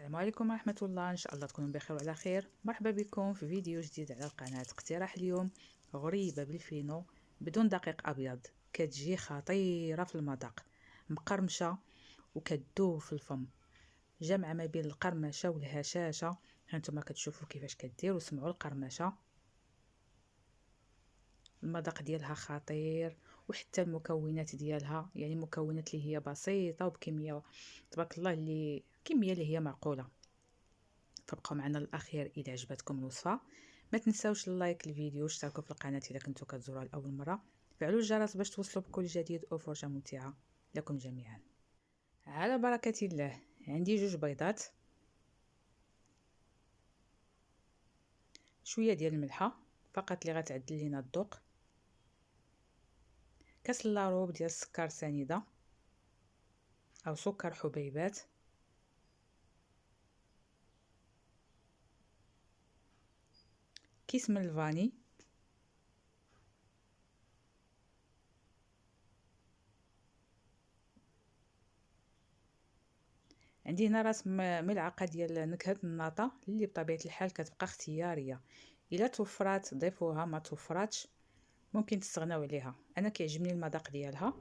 السلام عليكم ورحمة الله، إن شاء الله تكونوا بخير وعلى خير. مرحبا بكم في فيديو جديد على القناة. اقتراح اليوم غريبة بالفينو بدون دقيق أبيض، كتجي خطيرة في المذاق، مقرمشة وكتذوب في الفم، جمع ما بين القرمشة والهشاشة. هانتوما كتشوفوا كيفاش كدير وسمعوا القرمشة، المذاق ديالها خطير. وحتى المكونات ديالها يعني مكونات اللي هي بسيطة وبكمية تبارك الله، اللي كمية اللي هي معقولة. فبقوا معنا للاخير اذا عجبتكم الوصفه. ما تنساوش اللايك الفيديو واشتركوا في القناه اذا كنتوا كتزوروها لاول مره، فعلوا الجرس باش توصلوا بكل جديد وفرجه ممتعه لكم جميعا. على بركه الله، عندي جوج بيضات، شويه ديال الملحه فقط اللي غتعدل لينا الذوق، كاس لاروب ديال السكر سنيده او سكر حبيبات، كيس من الفاني، عندي هنا راس ملعقه ديال نكهه الناطه اللي بطبيعه الحال كتبقى اختياريه، الا توفرات ضيفوها، ما توفراتش ممكن تستغناو عليها. انا كيعجبني المذاق ديالها.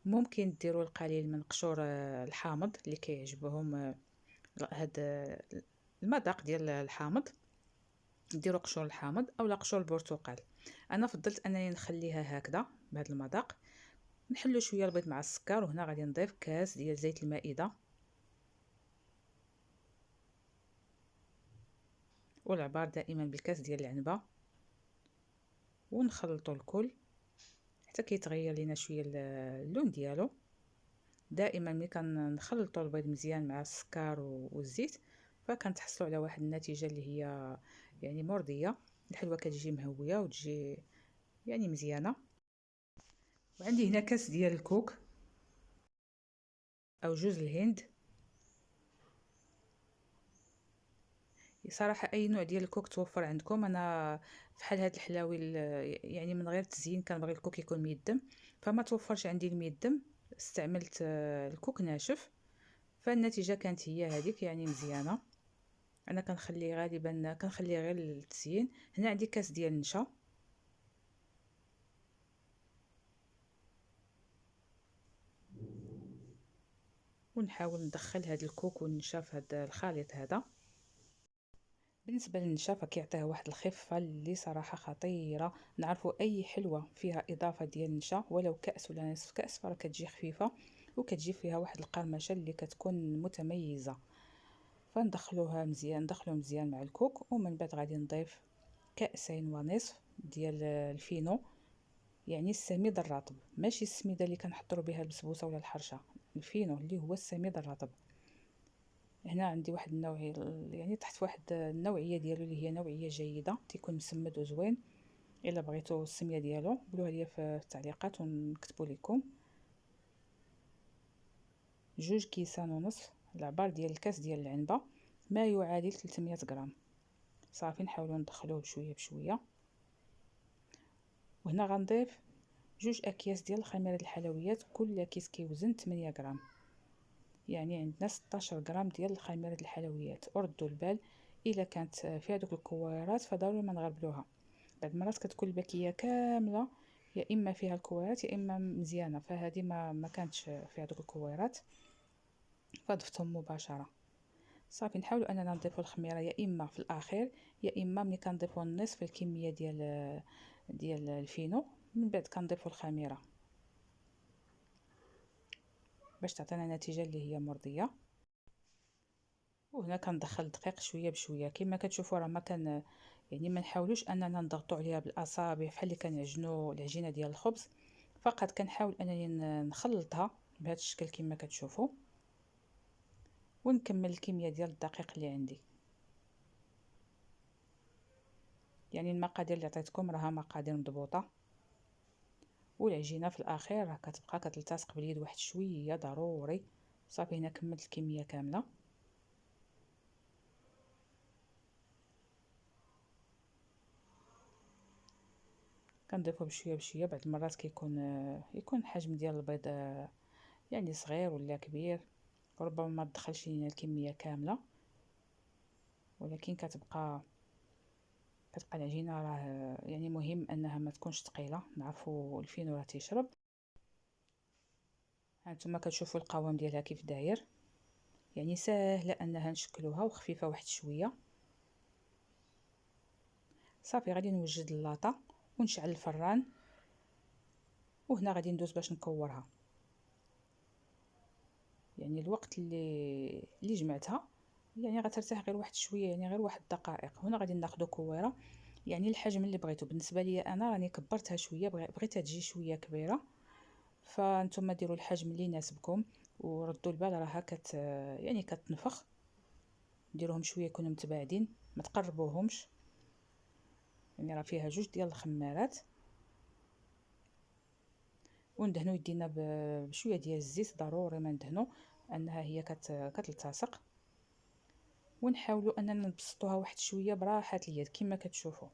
ممكن ديروا القليل من قشور الحامض اللي كيعجبهم هاد المذاق ديال الحامض، ديروا قشور الحامض اولا قشور البرتقال. انا فضلت انني نخليها هكذا بهذا المذاق. نحلو شويه البيض مع السكر، وهنا غادي نضيف كاس ديال زيت المائده والعبار دائما بالكاس ديال العنبه، ونخلطوا الكل حتى كيتغير لينا شويه اللون ديالو. دائما ملي كنخلطوا البيض مزيان مع السكر والزيت فكنتحصلوا على واحد النتيجه اللي هي يعني مرضيه. الحلوه كتجي مهويه وتجي يعني مزيانه. وعندي هنا كاس ديال الكوك او جوز الهند. صراحه اي نوع ديال الكوك توفر عندكم. انا فحال هاد الحلاوي يعني من غير تزيين كنبغي الكوك يكون ميدم، فما توفرش عندي الميدم، استعملت الكوك ناشف، فالنتيجه كانت هي هذيك يعني مزيانه. انا كنخلي غالبا كنخلي غير التزيين. هنا عندي كاس ديال النشا، ونحاول ندخل هذا الكوك والنشا في هذا الخليط هذا. بالنسبه للنشا فكيعطيه واحد الخفه اللي صراحه خطيره. نعرفوا اي حلوه فيها اضافه ديال النشا ولو كاس ولا نصف كاس فراه كتجي خفيفه وكتجي فيها واحد القرمشه اللي كتكون متميزه. فندخلوها مزيان، ندخلو مزيان مع الكوك، ومن بعد غادي نضيف كاسين ونصف ديال الفينو، يعني السميد الرطب، ماشي السميده اللي كنحضروا بها البسبوسه ولا الحرشه، الفينو اللي هو السميد الرطب. هنا عندي واحد النوع، يعني تحت واحد النوعيه ديالو اللي هي نوعيه جيده، تيكون مسمد وزوين. الا بغيتو السميه ديالو قولوها لي في التعليقات ونكتبوا لكم. جوج كيسان ونصف العبار ديال الكاس ديال العنبه، ما يعادل 300 غرام. صافي نحاولوا ندخلوه بشويه بشويه. وهنا غنضيف جوج اكياس ديال خميره الحلويات، كل كيس كيوزن 8 غرام، يعني عندنا 16 غرام ديال خميره الحلويات. وردوا البال الا كانت فيها دوك الكويرات فضروري ما نغربلوها. بعض المرات كتكون الباكيه كامله يا اما فيها الكويرات يا اما مزيانه، فهذه ما كانتش فيها دوك الكويرات فضفتهم مباشره. صافي نحاولوا اننا نضيفوا الخميره يا اما في الاخير يا اما ملي كنضيفوا نصف الكميه ديال الفينو، من بعد كنضيفوا الخميره باش تعطينا نتيجه اللي هي مرضيه. وهنا كندخل الدقيق شويه بشويه كما كتشوفوا، راه ما كان يعني ما نحاولوش اننا نضغطوا عليها بالاصابع بحال اللي كنعجنوا العجينه ديال الخبز، فقط كنحاول انني نخلطها بهذا الشكل كما كتشوفوا، ونكمل الكميه ديال الدقيق اللي عندي. يعني المقادير اللي عطيتكم راها مقادير مضبوطه، والعجينه في الاخير راه كتبقى كتلتصق باليد واحد شويه ضروري. صافي هنا كملت الكميه كامله. كنضيفو بشويه بشويه. بعض المرات يكون الحجم ديال البيض يعني صغير ولا كبير، ربما ما تدخلش لينا الكميه كامله، ولكن كتبقى العجينه راه يعني مهم انها ما تكونش ثقيله. نعرفوا الفينو راه تيشرب. هانتوما كتشوفوا القوام ديالها كيف داير، يعني ساهله انها نشكلوها وخفيفه واحد شويه. صافي غادي نوجد اللاطه ونشعل الفران، وهنا غادي ندوز باش نكورها. يعني الوقت اللي جمعتها يعني غترتاح غير واحد شويه، يعني غير واحد الدقائق. هنا غادي ناخذ كويره يعني الحجم اللي بغيتو. بالنسبه لي انا راني كبرتها شويه، بغيتها تجي شويه كبيره، فانتم ديروا الحجم اللي يناسبكم. وردوا البال راها يعني كتنفخ. ديروهم شويه يكونوا متباعدين، ما تقربوهمش، يعني راه فيها جوج ديال الخمارات. وندهنوا يدينا بشويه ديال الزيت، ضروري ما ندهنوا انها هي كتلتصق. ونحاولوا اننا نبسطوها واحد شويه براحه اليد كما كتشوفوا،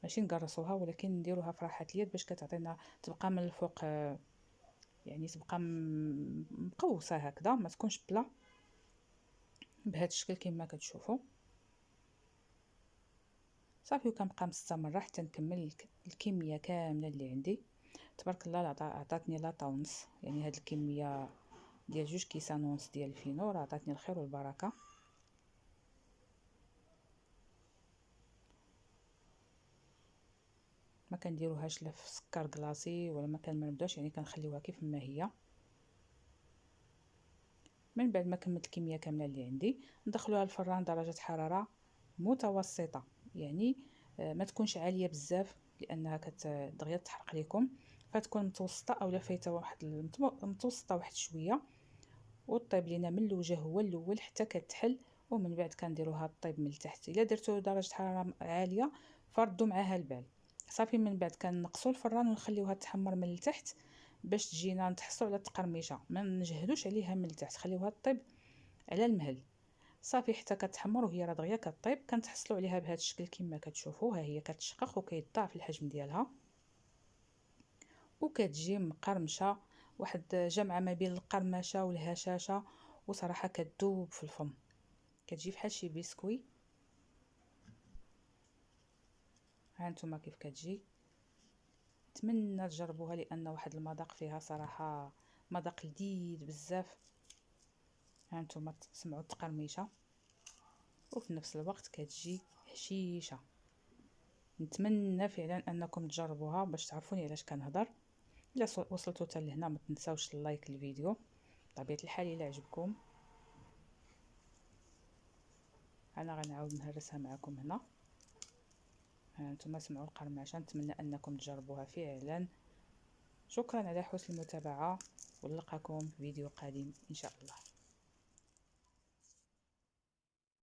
ماشي نقرصوها ولكن نديروها في راحه اليد باش كتعطينا تبقى من الفوق، يعني تبقى مقوسه هكذا، ما تكونش بلا، بهذا الشكل كما كتشوفوا. صافي وكنبقى مستمره حتى نكمل الكميه كامله اللي عندي. تبارك الله عطاتني لاطه ونص، يعني هاد الكميه ديال 2 كيسان ونص ديال الفينو راه عطاتني الخير والبركه. ما كنديروهاش لا في سكر كلاصي ولا ما كنمرمدوش، يعني كنخليوها كيف ما هي. من بعد ما كملت الكميه كامله اللي عندي ندخلوها الفران درجه حراره متوسطه، يعني ما تكونش عاليه بزاف لانها دغيا تحرق لكم، فتكون متوسطه اولا فايته واحد متوسطه واحد شويه، وطيب لينا من الوجه هو الاول حتى كتحل. ومن بعد كنديروها طيب من التحت. الا درتو درجه حراره عاليه فردوا معاها البال. صافي من بعد كنقصوا الفران ونخليوها تحمر من التحت باش تجينا نتحصلوا على التقرميشه، ما نجهدوش عليها من التحت، خليوها طيب على المهل. صافي حتى كتحمر وهي راه دغيا كطيب كنتحصلوا عليها بهذا الشكل كما كتشوفوا. ها هي كتشقق وكيتضاعف الحجم ديالها وكتجي مقرمشه، واحد جمعه ما بين القرمشه والهشاشه، وصراحه كتذوب في الفم، كتجي بحال شي بسكوي. ها نتوما كيف كتجي. نتمنى تجربوها لان واحد المذاق فيها صراحه مذاق لذيذ بزاف. ها نتوما تسمعوا التقرميشه وفي نفس الوقت كتجي هشيشه. نتمنى فعلا انكم تجربوها باش تعرفوني علاش كنهضر. الا وصلتوا حتى لهنا ما تنساوش اللايك للفيديو بطبيعه الحال الا عجبكم. انا غنعاود نهرسها معكم هنا. هانتوما سمعوا القرمشه. نتمنى انكم تجربوها فعلا. شكرا على حسن المتابعه، ونلقاكم في فيديو قادم ان شاء الله.